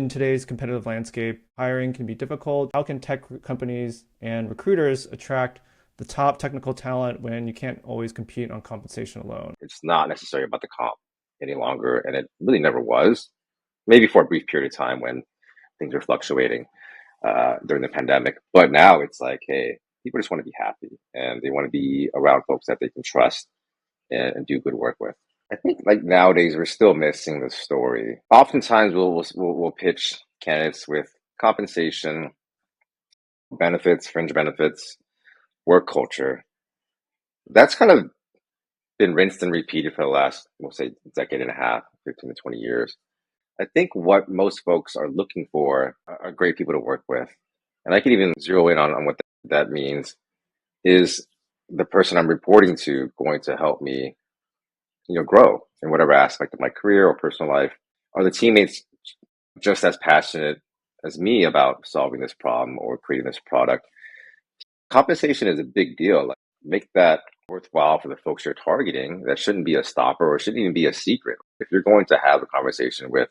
In today's competitive landscape, hiring can be difficult. How can tech companies and recruiters attract the top technical talent when you can't always compete on compensation alone? It's not necessarily about the comp any longer, and it really never was. Maybe for a brief period of time when things were fluctuating during the pandemic, but now it's like, hey, people just want to be happy and they want to be around folks that they can trust and do good work with. I think like nowadays we're still missing the story. Oftentimes we'll pitch candidates with compensation, benefits, fringe benefits, work culture. That's kind of been rinsed and repeated for the last, we'll say, decade and a half, 15 to 20 years. I think what most folks are looking for are great people to work with. And I can even zero in on what that means. Is the person I'm reporting to going to help me, grow in whatever aspect of my career or personal life? Are the teammates just as passionate as me about solving this problem or creating this product? Compensation is a big deal. Like, make that worthwhile for the folks you're targeting. That shouldn't be a stopper or shouldn't even be a secret. If you're going to have a conversation with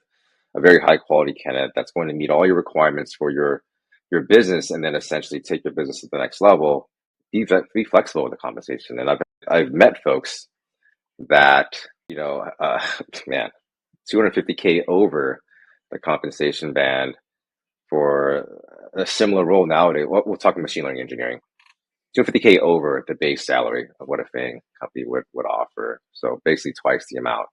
a very high quality candidate that's going to meet all your requirements for your business and then essentially take your business to the next level, be flexible with the compensation. And I've met folks that, man, 250K over the compensation band for a similar role nowadays. We'll talk machine learning engineering. 250K over the base salary of what a FANG company would offer. So basically twice the amount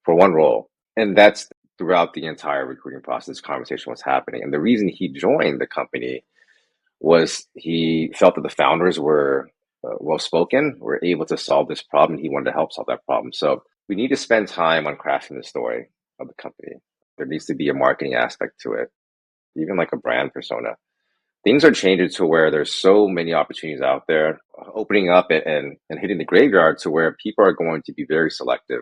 for one role. And that's throughout the entire recruiting process, conversation was happening. And the reason he joined the company was he felt that the founders were well spoken, were able to solve this problem, and he wanted to help solve that problem. So we need to spend time on crafting the story of the company. There needs to be a marketing aspect to it, even like a brand persona. Things are changing to where there's so many opportunities out there, opening up and hitting the graveyard to where people are going to be very selective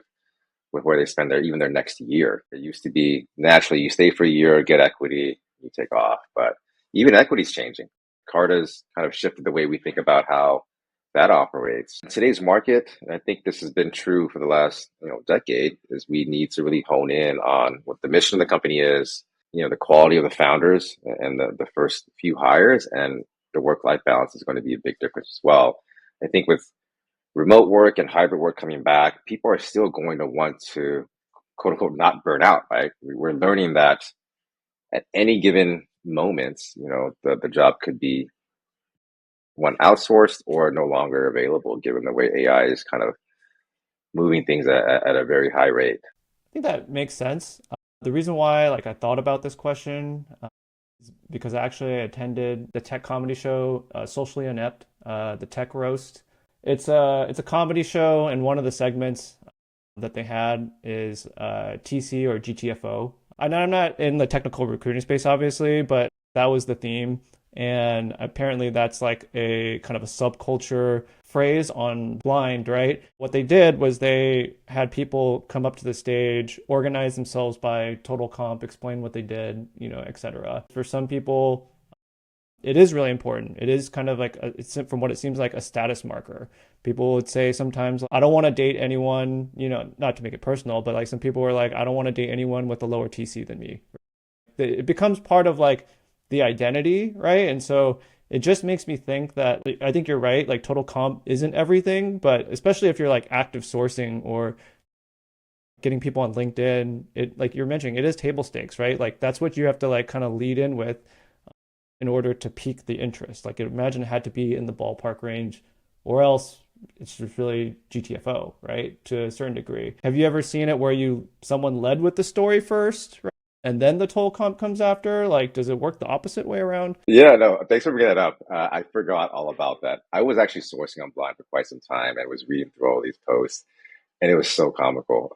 with where they spend their next year. It used to be naturally you stay for a year, get equity, you take off, but even equity's changing. Carta's kind of shifted the way we think about how that operates. In today's market, and I think this has been true for the last decade, is we need to really hone in on what the mission of the company is, the quality of the founders and the first few hires, and the work-life balance is going to be a big difference as well. I think with remote work and hybrid work coming back, people are still going to want to, quote unquote, not burn out, right? We're learning that at any given moment, the job could be one outsourced or no longer available, given the way AI is kind of moving things at a very high rate. I think that makes sense. The reason why I thought about this question is because I actually attended the tech comedy show, Socially Inept, the Tech Roast. It's a comedy show, and one of the segments that they had is TC or GTFO. I'm not in the technical recruiting space, obviously, but that was the theme. And apparently that's like a kind of a subculture phrase on Blind, right? What they did was they had people come up to the stage, organize themselves by total comp, explain what they did, etc. For some people, it is really important. It is kind of like, it's from what it seems like, a status marker. People would say sometimes, I don't want to date anyone, not to make it personal, but like some people were like, I don't want to date anyone with a lower TC than me. It becomes part of like the identity, right? And so it just makes me think that I think you're right, like total comp isn't everything, but especially if you're like active sourcing or getting people on LinkedIn, it, like you're mentioning, it is table stakes, right? Like that's what you have to like kind of lead in with in order to pique the interest. Like imagine it had to be in the ballpark range, or else it's just really GTFO, right? To a certain degree. Have you ever seen it where someone led with the story first, right? And then the total comp comes after? Like, does it work the opposite way around? Yeah, no, thanks for bringing that up. I forgot all about that. I was actually sourcing on Blind for quite some time and was reading through all these posts, and it was so comical.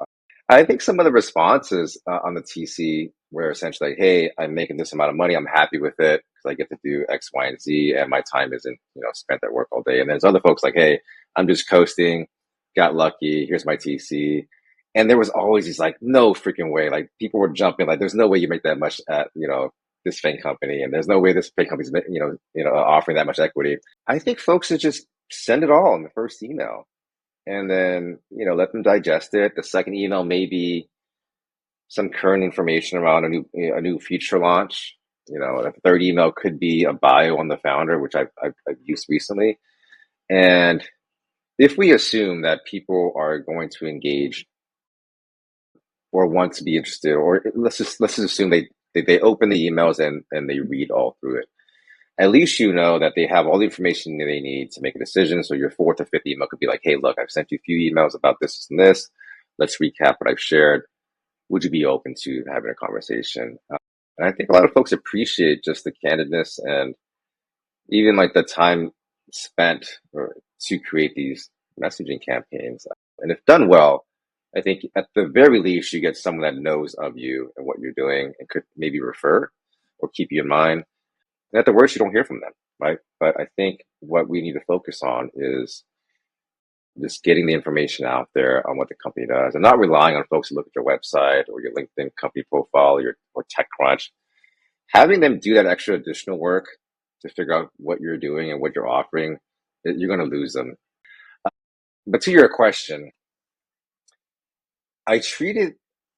I think some of the responses on the TC were essentially like, hey, I'm making this amount of money. I'm happy with it because I get to do X, Y, and Z, and my time isn't, spent at work all day. And there's other folks like, hey, I'm just coasting, got lucky. Here's my TC. And there was always these like, no freaking way. Like people were jumping, like, there's no way you make that much at, this FANG company. And there's no way this FANG company's, offering that much equity. I think folks should just send it all in the first email and then let them digest it. The second email maybe some current information around a new feature launch. The third email could be a bio on the founder, which I've used recently. And if we assume that people are going to engage or want to be interested, or let's just assume they open the emails and they read all through it. At least you know that they have all the information that they need to make a decision. So your fourth or fifth email could be like, hey, look, I've sent you a few emails about this and this. Let's recap what I've shared. Would you be open to having a conversation? And I think a lot of folks appreciate just the candidness and even like the time spent to create these messaging campaigns. And if done well, I think at the very least, you get someone that knows of you and what you're doing and could maybe refer or keep you in mind. And at the worst, you don't hear from them, right? But I think what we need to focus on is just getting the information out there on what the company does and not relying on folks to look at your website or your LinkedIn company profile or TechCrunch. Having them do that extra additional work to figure out what you're doing and what you're offering, you're going to lose them. But to your question,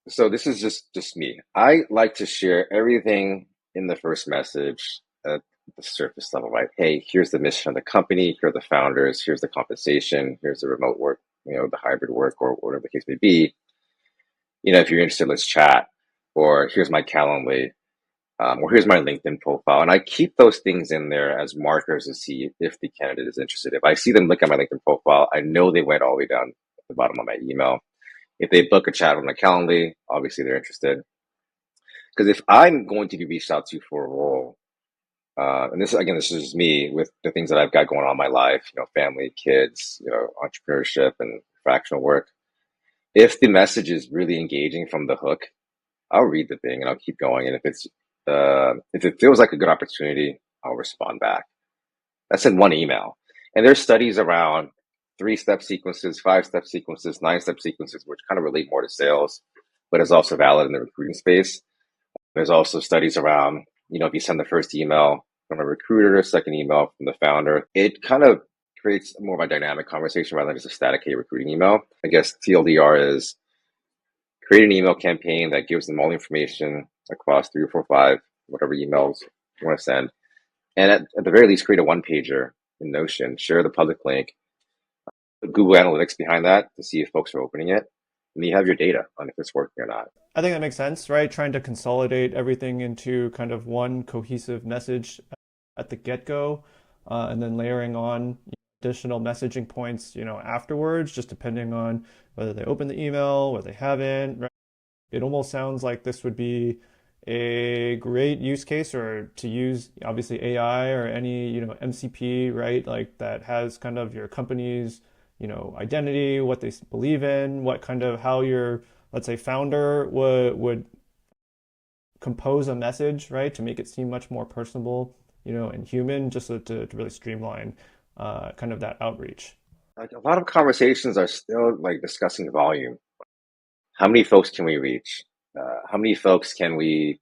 so this is just me. I like to share everything in the first message at the surface level, right? Hey, here's the mission of the company. Here are the founders. Here's the compensation. Here's the remote work, the hybrid work or whatever the case may be. If you're interested, let's chat. Or here's my Calendly. Or here's my LinkedIn profile. And I keep those things in there as markers to see if the candidate is interested. If I see them look at my LinkedIn profile, I know they went all the way down at the bottom of my email. If they book a chat on the Calendly, obviously they're interested. Because if I'm going to be reached out to for a role, and this is just me with the things that I've got going on in my life, family, kids, entrepreneurship and fractional work. If the message is really engaging from the hook, I'll read the thing and I'll keep going. And if it feels like a good opportunity, I'll respond back. That's in one email. And there's studies around 3-step sequences, 5-step sequences, 9-step sequences, which kind of relate more to sales, but is also valid in the recruiting space. There's also studies around, if you send the first email from a recruiter, second email from the founder, it kind of creates more of a dynamic conversation rather than just a static recruiting email. I guess TLDR is create an email campaign that gives them all the information across 3 or 4 or 5, whatever emails you want to send. And at the very least, create a one-pager in Notion, share the public link, Google Analytics behind that to see if folks are opening it. And you have your data on if it's working or not. I think that makes sense, right? Trying to consolidate everything into kind of one cohesive message at the get-go, and then layering on additional messaging points, afterwards, just depending on whether they open the email, whether they haven't, right? It almost sounds like this would be a great use case or to use obviously AI or any, MCP, right? Like that has kind of your company's, identity, what they believe in, what kind of how your, let's say, founder would compose a message, right? To make it seem much more personable, and human, just to really streamline kind of that outreach. Like a lot of conversations are still like discussing volume. How many folks can we reach? How many folks can we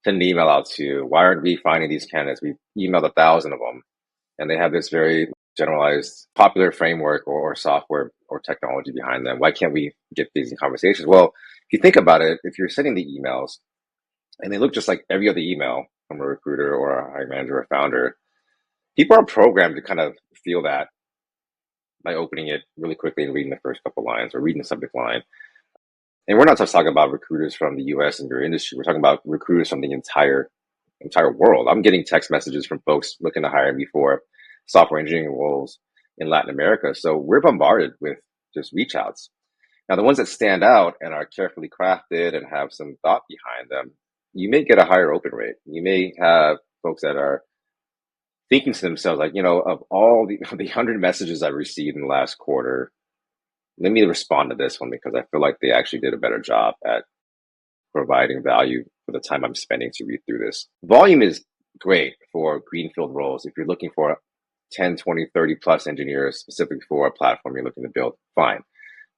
send an email out to? Why aren't we finding these candidates? We've emailed 1,000 of them, and they have this very generalized popular framework or software or technology behind them. Why can't we get these in conversations? Well, if you think about it, if you're sending the emails and they look just like every other email from a recruiter or a hiring manager or founder, people are programmed to kind of feel that by opening it really quickly and reading the first couple lines or reading the subject line. And we're not just talking about recruiters from the US and your industry. We're talking about recruiters from the entire world. I'm getting text messages from folks looking to hire me for software engineering roles in Latin America. So we're bombarded with just reach outs. Now, the ones that stand out and are carefully crafted and have some thought behind them, you may get a higher open rate. You may have folks that are thinking to themselves, like, of all the 100 messages I've received in the last quarter, let me respond to this one because I feel like they actually did a better job at providing value for the time I'm spending to read through this. Volume is great for greenfield roles. If you're looking for 10, 20, 30 plus engineers specifically for a platform you're looking to build, fine.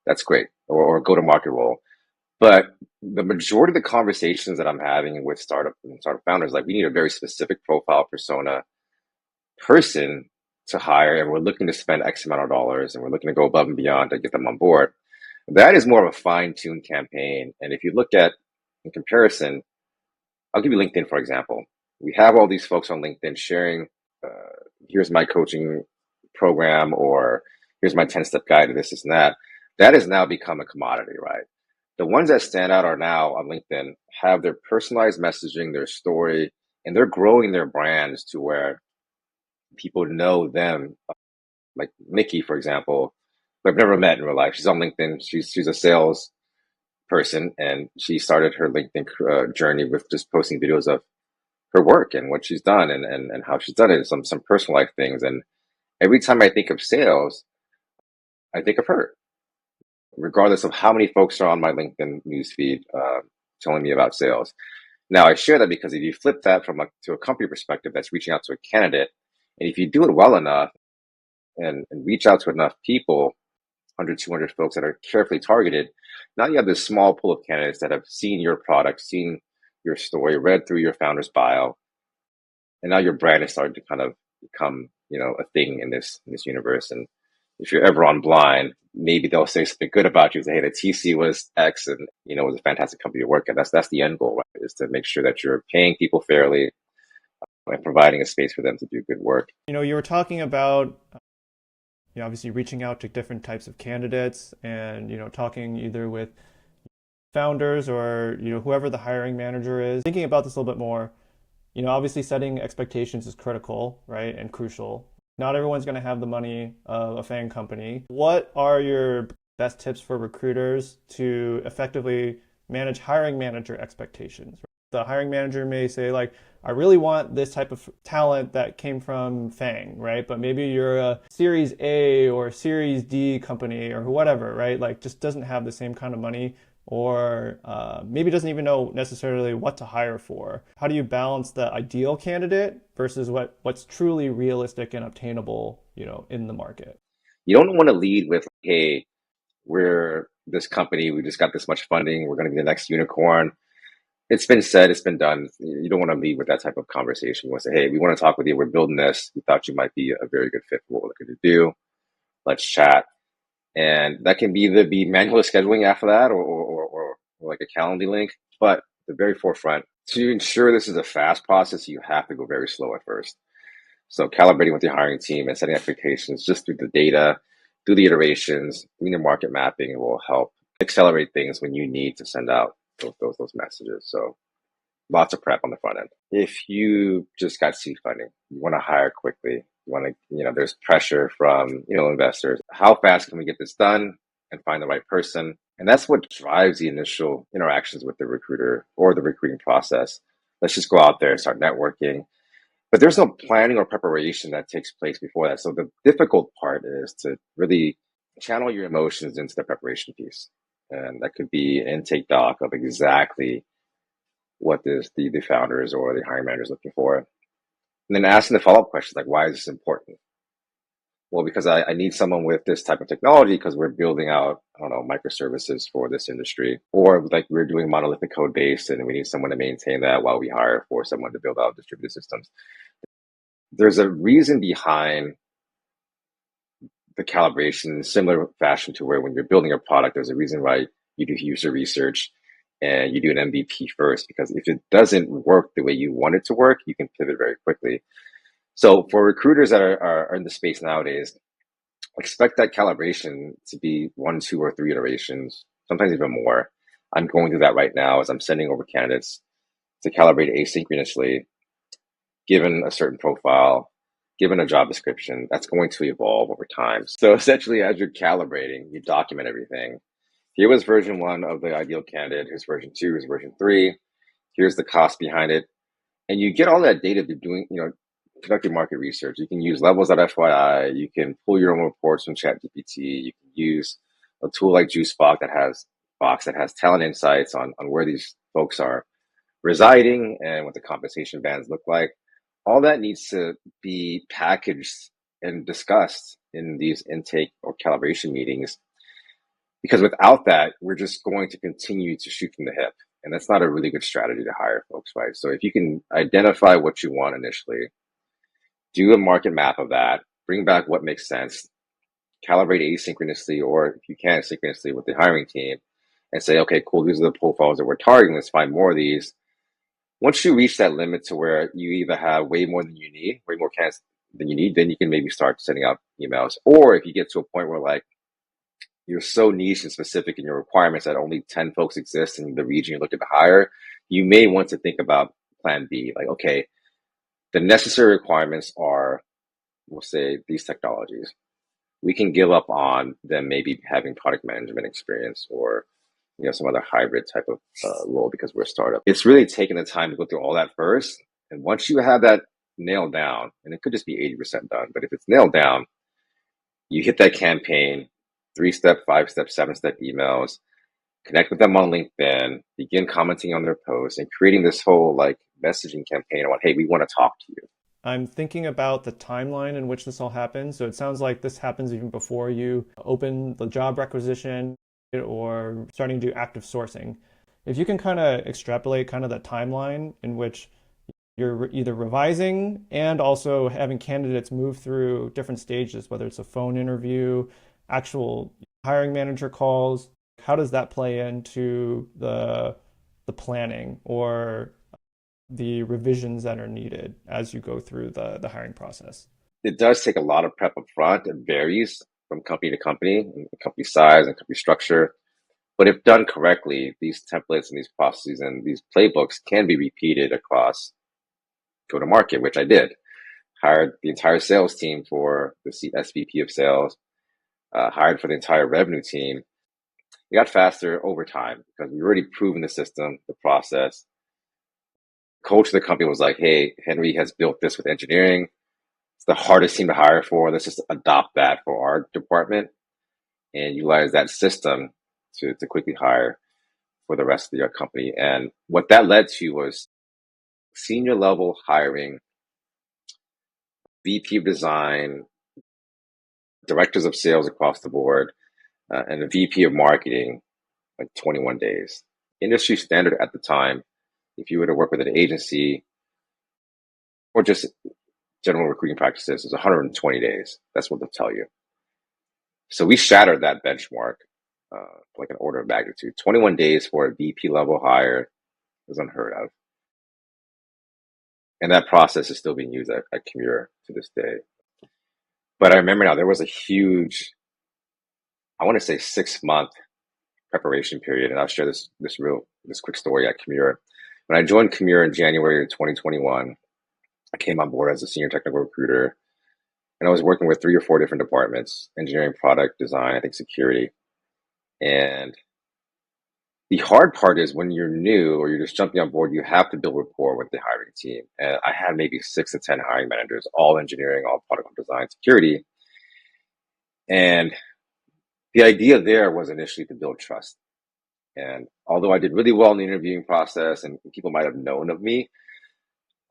That's great. Or go to market role. But the majority of the conversations that I'm having with startup founders, like we need a very specific profile persona person to hire, and we're looking to spend X amount of dollars and we're looking to go above and beyond to get them on board. That is more of a fine-tuned campaign. And if you look at in comparison, I'll give you LinkedIn, for example. We have all these folks on LinkedIn sharing, here's my coaching program, or here's my 10-step guide to this and that. That has now become a commodity, right? The ones that stand out are now on LinkedIn have their personalized messaging, their story, and they're growing their brands to where people know them. Like Nikki, for example, who I've never met in real life. She's on LinkedIn. She's a sales person, and she started her LinkedIn journey with just posting videos of her work and what she's done and how she's done it, and some personal life things. And every time I think of sales, I think of her, regardless of how many folks are on my LinkedIn newsfeed telling me about sales. Now, I share that because if you flip that to a company perspective that's reaching out to a candidate, and if you do it well enough and reach out to enough people, 100, 200 folks that are carefully targeted, now you have this small pool of candidates that have seen your product, seen your story, read through your founder's bio, and now your brand is starting to kind of become, a thing in this universe. And if you're ever on Blind, maybe they'll say something good about you. Say, hey, the TC was X, and it was a fantastic company to work at. That's the end goal, right? Is to make sure that you're paying people fairly and providing a space for them to do good work. You were talking about obviously reaching out to different types of candidates and talking either with founders or whoever the hiring manager is. Thinking about this a little bit more, obviously setting expectations is critical, right, and crucial. Not everyone's going to have the money of a FANG company. What are your best tips for recruiters to effectively manage hiring manager expectations? The hiring manager may say, like, I really want this type of talent that came from FANG, right? But maybe you're a Series A or Series D company or whatever, right? Like, just doesn't have the same kind of money, or maybe doesn't even know necessarily what to hire for. How do you balance the ideal candidate versus what's truly realistic and obtainable, in the market? You don't want to lead with, hey, we're this company, we just got this much funding, we're going to be the next unicorn. It's been said, it's been done. You don't want to lead with that type of conversation. You want to say, hey, we want to talk with you. We're building this. We thought you might be a very good fit for what we're looking to do. Let's chat. And that can either be manual scheduling after that or like a Calendly link. But the very forefront, to ensure this is a fast process, you have to go very slow at first. So calibrating with your hiring team and setting expectations just through the data, through the iterations, doing the market mapping will help accelerate things when you need to send out those messages. So lots of prep on the front end. If you just got seed funding, you want to hire quickly. You want to, there's pressure from, investors. How fast can we get this done and find the right person? And that's what drives the initial interactions with the recruiter or the recruiting process. Let's just go out there and start networking. But there's no planning or preparation that takes place before that. So the difficult part is to really channel your emotions into the preparation piece. And that could be an intake doc of exactly what is the founders or the hiring managers looking for. And then asking the follow-up questions like, why is this important? Well, because I need someone with this type of technology because we're building out, microservices for this industry. Or like we're doing monolithic code base and we need someone to maintain that while we hire for someone to build out distributed systems. There's a reason behind the calibration in similar fashion to where when you're building a product, there's a reason why you do user research and you do an MVP first, because if it doesn't work the way you want it to work, you can pivot very quickly. So for recruiters that are in the space nowadays, expect that calibration to be 1, 2, or 3 iterations, sometimes even more. I'm going through that right now as I'm sending over candidates to calibrate asynchronously, given a certain profile, given a job description. That's going to evolve over time. So essentially, as you're calibrating, you document everything. Here was version 1 of the ideal candidate. Here's version 2. Here's version 3. Here's the cost behind it. And you get all that data through doing, conducting market research. You can use levels.fyi. You can pull your own reports from ChatGPT. You can use a tool like JuiceBox that has talent insights on where these folks are residing and what the compensation bands look like. All that needs to be packaged and discussed in these intake or calibration meetings. Because without that, we're just going to continue to shoot from the hip. And that's not a really good strategy to hire folks, right? So if you can identify what you want initially, do a market map of that, bring back what makes sense, calibrate asynchronously, or if you can, synchronously with the hiring team, and say, okay, cool, these are the profiles that we're targeting. Let's find more of these. Once you reach that limit to where you either have way more than you need, way more candidates than you need, then you can maybe start sending out emails. Or if you get to a point where like you're so niche and specific in your requirements that only 10 folks exist in the region you're looking to hire, you may want to think about plan B. Like, okay, the necessary requirements are, we'll say, these technologies. We can give up on them maybe having product management experience or some other hybrid type of role because we're a startup. It's really taking the time to go through all that first. And once you have that nailed down, and it could just be 80% done, but if it's nailed down, you hit that campaign, 3-step, 5-step, 7-step emails, connect with them on LinkedIn, begin commenting on their posts and creating this whole like messaging campaign on, hey, we want to talk to you. I'm thinking about the timeline in which this all happens. So it sounds like this happens even before you open the job requisition or starting to do active sourcing. If you can kind of extrapolate kind of that timeline in which you're either revising and also having candidates move through different stages, whether it's a phone interview, actual hiring manager calls, how does that play into the planning or the revisions that are needed as you go through the hiring process? It does take a lot of prep up front. It varies from company to company, and company size and company structure. But if done correctly, these templates and these processes and these playbooks can be repeated across go to market, which I did. Hired the entire sales team for the SVP of sales, hired for the entire revenue team. We got faster over time because we already proven the system, the process. Coach of the company was like, hey, Henry has built this with engineering. It's the hardest team to hire for. Let's just adopt that for our department and utilize that system to quickly hire for the rest of the company. And what that led to was senior level hiring, VP of design, directors of sales across the board, and a VP of marketing, like 21 days. Industry standard at the time, if you were to work with an agency or just general recruiting practices, is 120 days. That's what they'll tell you. So we shattered that benchmark, like an order of magnitude. 21 days for a VP level hire is unheard of. And that process is still being used at Commuter to this day. But I remember now there was a huge, I want to say 6-month preparation period. And I'll share this quick story at Commuter. When I joined Commuter in January of 2021, I came on board as a senior technical recruiter. And I was working with 3 or 4 different departments: engineering, product, design, I think security. And the hard part is when you're new or you're just jumping on board, you have to build rapport with the hiring team. And I had maybe 6 to 10 hiring managers, all engineering, all product design, security. And the idea there was initially to build trust. And although I did really well in the interviewing process and people might have known of me,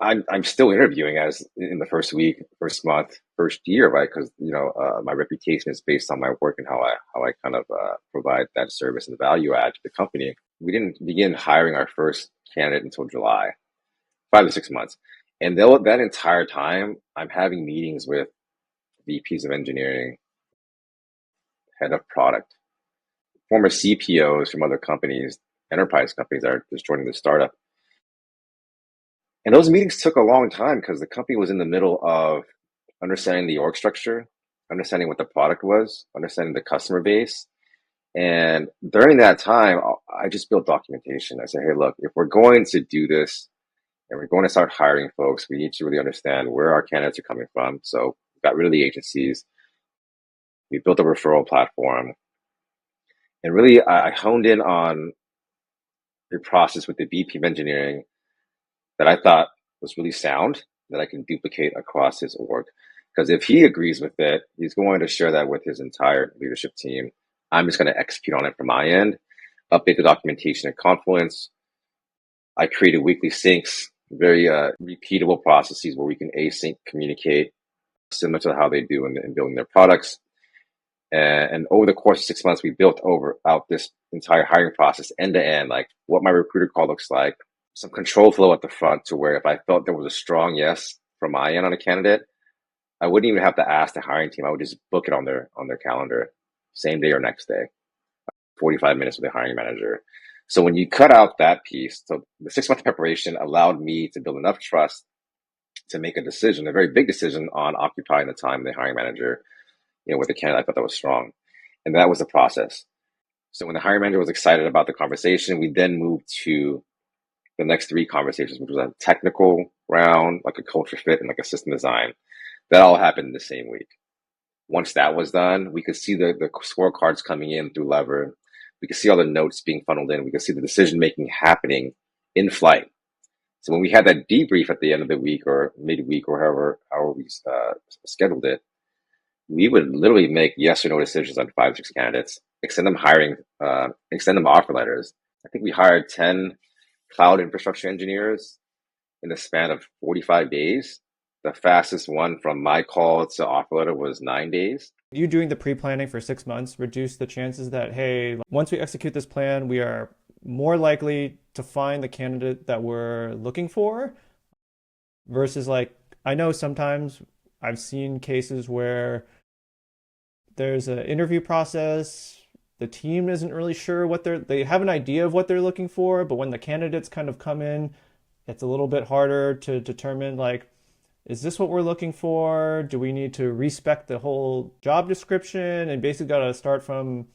I'm still interviewing as in the first week, first month, first year, right? Because my reputation is based on my work and how I kind of provide that service and the value add to the company. We didn't begin hiring our first candidate until July, 5 to 6 months, and that entire time I'm having meetings with VPs of engineering, head of product, former CPOs from other companies, enterprise companies that are just joining the startup. And those meetings took a long time because the company was in the middle of understanding the org structure, understanding what the product was, understanding the customer base. And during that time, I just built documentation. I said, hey, look, if we're going to do this and we're going to start hiring folks, we need to really understand where our candidates are coming from. So we got rid of the agencies. We built a referral platform. And really, I honed in on the process with the VP of engineering that I thought was really sound, that I can duplicate across his org. Because if he agrees with it, he's going to share that with his entire leadership team. I'm just going to execute on it from my end, update the documentation at Confluence. I created weekly syncs, very repeatable processes where we can async communicate, similar to how they do in building their products. And over the course of 6 months, we built out this entire hiring process end to end, like what my recruiter call looks like, some control flow at the front to where if I felt there was a strong yes from my end on a candidate, I wouldn't even have to ask the hiring team. I would just book it on their calendar, same day or next day. 45 minutes with the hiring manager. So when you cut out that piece, so the 6 month preparation allowed me to build enough trust to make a decision, a very big decision on occupying the time of the hiring manager, with the candidate I thought that was strong. And that was the process. So when the hiring manager was excited about the conversation, we then moved to the next 3 conversations, which was a technical round, like a culture fit and like a system design. That all happened in the same week. Once that was done, we could see the scorecards coming in through Lever. We could see all the notes being funneled in. We could see the decision making happening in flight. So when we had that debrief at the end of the week or midweek or however we scheduled it, we would literally make yes or no decisions on 5 or 6 candidates, extend them offer letters. I think we hired 10 cloud infrastructure engineers in the span of 45 days. The fastest one from my call to offer letter was 9 days. You doing the pre-planning for 6 months reduce the chances that, hey, once we execute this plan, we are more likely to find the candidate that we're looking for, versus like, I know sometimes I've seen cases where there's an interview process, the team isn't really sure they have an idea of what they're looking for, but when the candidates kind of come in, it's a little bit harder to determine, like, is this what we're looking for? Do we need to respec the whole job description and basically got to start from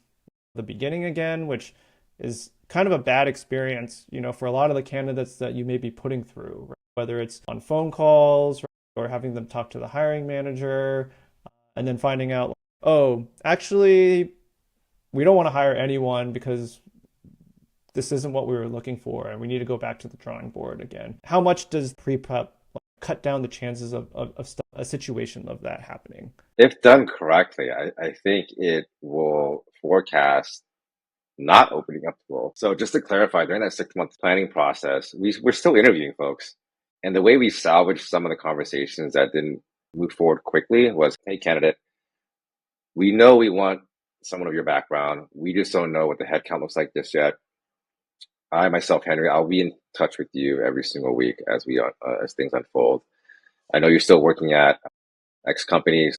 the beginning again, which is kind of a bad experience, for a lot of the candidates that you may be putting through, right? Whether it's on phone calls, right, or having them talk to the hiring manager, and then finding out, oh, actually, we don't want to hire anyone because this isn't what we were looking for, and we need to go back to the drawing board again. How much does pre-prep cut down the chances of a situation of that happening? If done correctly, I think it will forecast not opening up the role. So just to clarify, during that 6 month planning process, we're still interviewing folks. And the way we salvaged some of the conversations that didn't move forward quickly was, hey, candidate, we know we want someone of your background. We just don't know what the headcount looks like just yet. I myself, Henry, I'll be in touch with you every single week as things unfold. I know you're still working at X companies.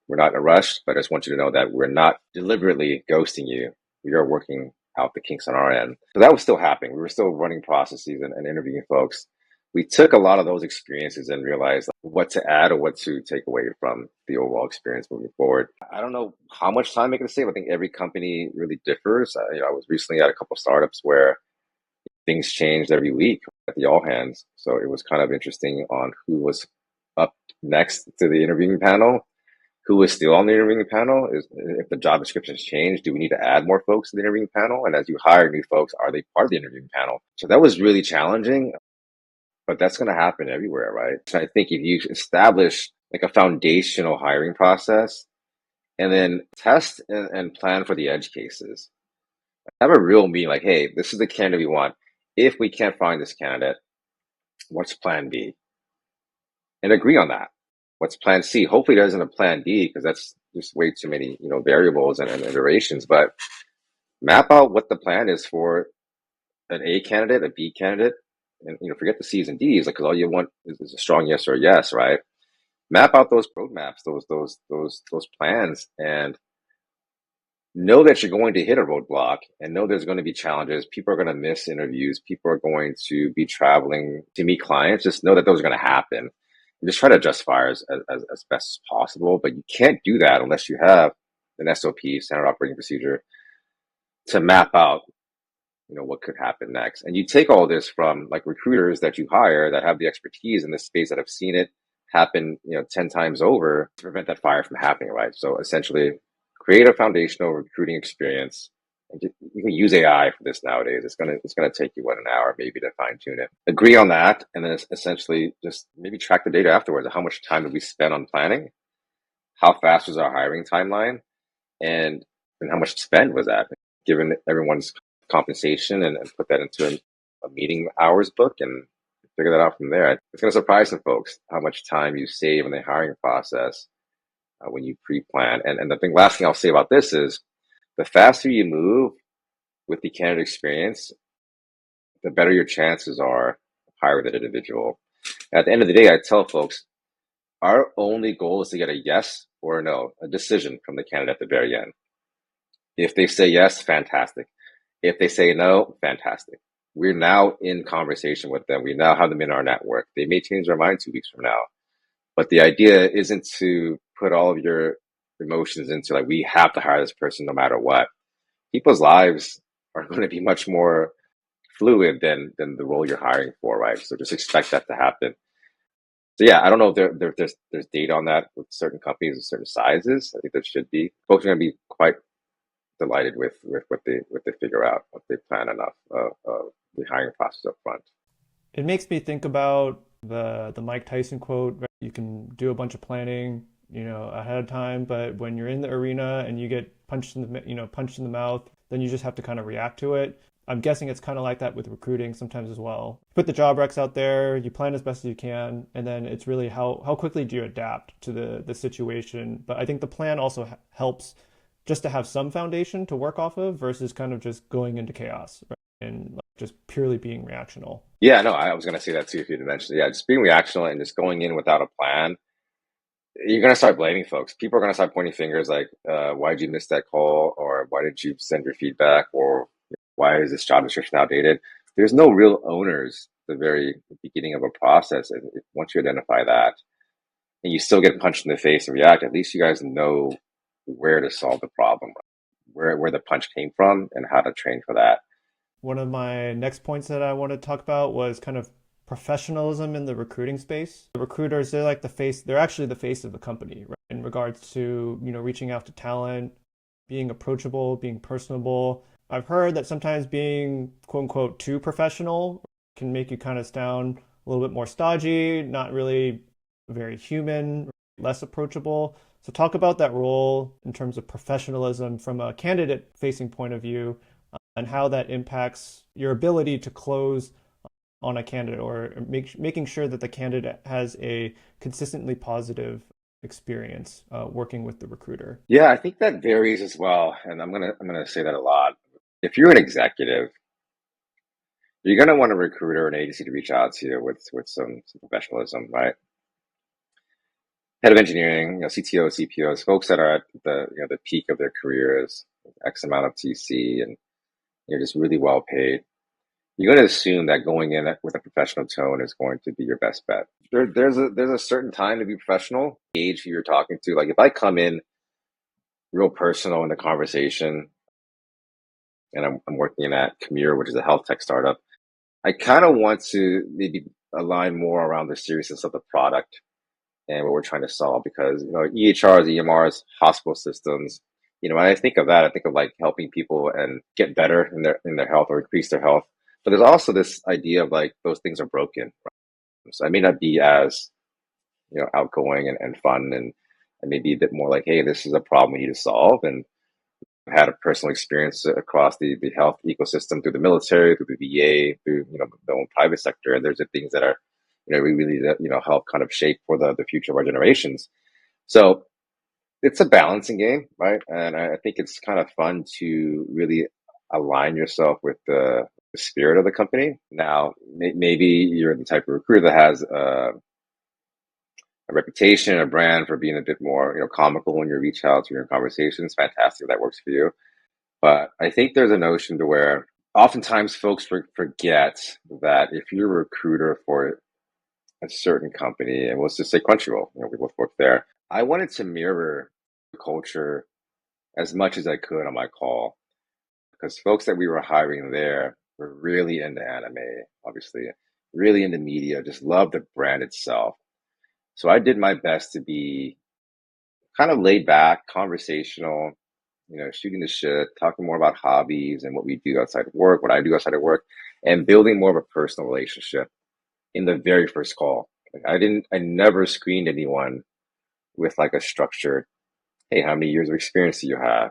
We're not in a rush, but I just want you to know that we're not deliberately ghosting you. We are working out the kinks on our end. So that was still happening. We were still running processes and interviewing folks. We took a lot of those experiences and realized what to add or what to take away from the overall experience moving forward. I don't know how much time I can save. I think every company really differs. I was recently at a couple of startups where things changed every week at the all hands. So it was kind of interesting on who was up next to the interviewing panel, who was still on the interviewing panel. If the job descriptions change, do we need to add more folks to the interviewing panel? And as you hire new folks, are they part of the interviewing panel? So that was really challenging, but that's going to happen everywhere, right? So I think if you establish like a foundational hiring process and then test and plan for the edge cases, have a real meeting like, hey, this is the candidate we want. If we can't find this candidate, what's plan B? And agree on that. What's plan C? Hopefully there isn't a plan D, because that's just way too many, variables and iterations, but map out what the plan is for an A candidate, a B candidate, and, forget the C's and D's, because all you want is a strong yes or a yes, right? Map out those roadmaps, those plans, and know that you're going to hit a roadblock, and know there's going to be challenges. People are going to miss interviews. People are going to be traveling to meet clients. Just know that those are going to happen. And just try to adjust fires as best as possible. But you can't do that unless you have an SOP, standard operating procedure, to map out, what could happen next. And you take all this from like recruiters that you hire that have the expertise in this space, that have seen it happen, 10 times over, to prevent that fire from happening, right? So essentially, create a foundational recruiting experience. And you can use AI for this nowadays. It's gonna take you an hour maybe to fine tune it. Agree on that, and then essentially just maybe track the data afterwards. How much time did we spend on planning? How fast was our hiring timeline? And how much spend was that, given everyone's compensation, and put that into a meeting hours book and figure that out from there. It's going to surprise some folks how much time you save in the hiring process when you pre-plan. And the last thing I'll say about this is, the faster you move with the candidate experience, the better your chances are of hiring that individual. At the end of the day, I tell folks, our only goal is to get a yes or a no, a decision from the candidate at the very end. If they say yes, fantastic. If they say no, fantastic. We're now in conversation with them. We now have them in our network. They may change their mind 2 weeks from now. But the idea isn't to put all of your emotions into like, we have to hire this person no matter what. People's lives are going to be much more fluid than the role you're hiring for, right? So just expect that to happen. So yeah, I don't know if there's data on that with certain companies and certain sizes. I think there should be. Folks are going to be quite delighted with what they figure out, what they plan enough the hiring process up front. It makes me think about the Mike Tyson quote, right? You can do a bunch of planning, ahead of time, but when you're in the arena and you get punched in the mouth, then you just have to kind of react to it. I'm guessing it's kind of like that with recruiting sometimes as well. Put the job recs out there, you plan as best as you can, and then it's really how quickly do you adapt to the situation. But I think the plan also helps just to have some foundation to work off of versus kind of just going into chaos, right? And like just purely being reactional. Yeah, no, I was going to say that too if you'd mentioned it. Yeah, just being reactional and just going in without a plan, you're going to start blaming folks. People are going to start pointing fingers like, why did you miss that call? Or why didn't you send your feedback? Or why is this job description outdated? There's no real owners at the very beginning of a process. And once you identify that and you still get punched in the face and react, at least you guys know where to solve the problem, where the punch came from and how to train for that. One of my next points that I want to talk about was kind of professionalism in the recruiting space. The recruiters, they're like the face, they're actually the face of the company, right? In regards to, reaching out to talent, being approachable, being personable. I've heard that sometimes being quote unquote too professional can make you kind of sound a little bit more stodgy, not really very human, less approachable. So talk about that role in terms of professionalism from a candidate facing point of view and how that impacts your ability to close on a candidate or making sure that the candidate has a consistently positive experience working with the recruiter. Yeah, I think that varies as well, and I'm gonna say that a lot. If you're an executive, you're gonna want a recruiter or an agency to reach out to you with some professionalism, right? Head of engineering, CTOs, CPOs, folks that are at the peak of their careers, X amount of TC, and you're just really well paid. You're going to assume that going in with a professional tone is going to be your best bet. There's a certain time to be professional. Age who you're talking to. Like if I come in real personal in the conversation, and I'm working at Commure, which is a health tech startup, I kind of want to maybe align more around the seriousness of the product and what we're trying to solve because EHRs, EMRs, hospital systems. When I think of that, I think of like helping people and get better in their health or increase their health. But there's also this idea of like those things are broken. Right? So I may not be as outgoing and fun and maybe a bit more like, hey, this is a problem we need to solve. And I've had a personal experience across the health ecosystem through the military, through the VA, through the own private sector. And there's the things that are we really help kind of shape for the future of our generations. So it's a balancing game, right? And I think it's kind of fun to really align yourself with the spirit of the company. Now, maybe you're the type of recruiter that has a reputation, a brand for being a bit more, comical when you reach out to your conversations. Fantastic, that works for you. But I think there's a notion to where oftentimes folks forget that if you're a recruiter for a certain company, and let's just say Crunchyroll, we both work there. I wanted to mirror the culture as much as I could on my call because folks that we were hiring there were really into anime, obviously, really into media, just loved the brand itself. So I did my best to be kind of laid back, conversational, shooting the shit, talking more about hobbies and what we do outside of work, what I do outside of work, and building more of a personal relationship in the very first call. I never screened anyone with like a structured, hey, how many years of experience do you have?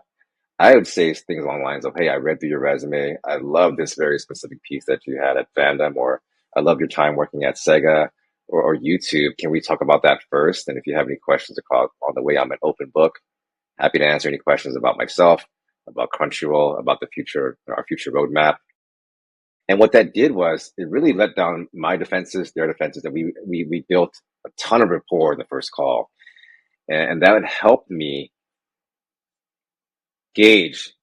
I would say things along the lines of, hey, I read through your resume. I love this very specific piece that you had at Fandom, or I love your time working at Sega or YouTube. Can we talk about that first? And if you have any questions on the way, I'm an open book. Happy to answer any questions about myself, about Crunchyroll, about the future, our future roadmap. And what that did was it really let down my defenses, their defenses, and we built a ton of rapport in the first call. And that helped me gauge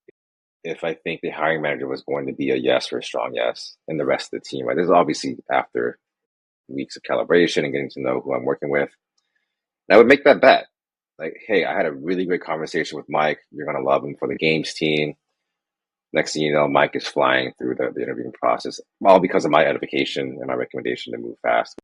if I think the hiring manager was going to be a yes or a strong yes, and the rest of the team, right? This is obviously after weeks of calibration and getting to know who I'm working with. And I would make that bet. Like, hey, I had a really great conversation with Mike. You're going to love him for the games team. Next thing you know, Mike is flying through the interviewing process, all because of my edification and my recommendation to move fast.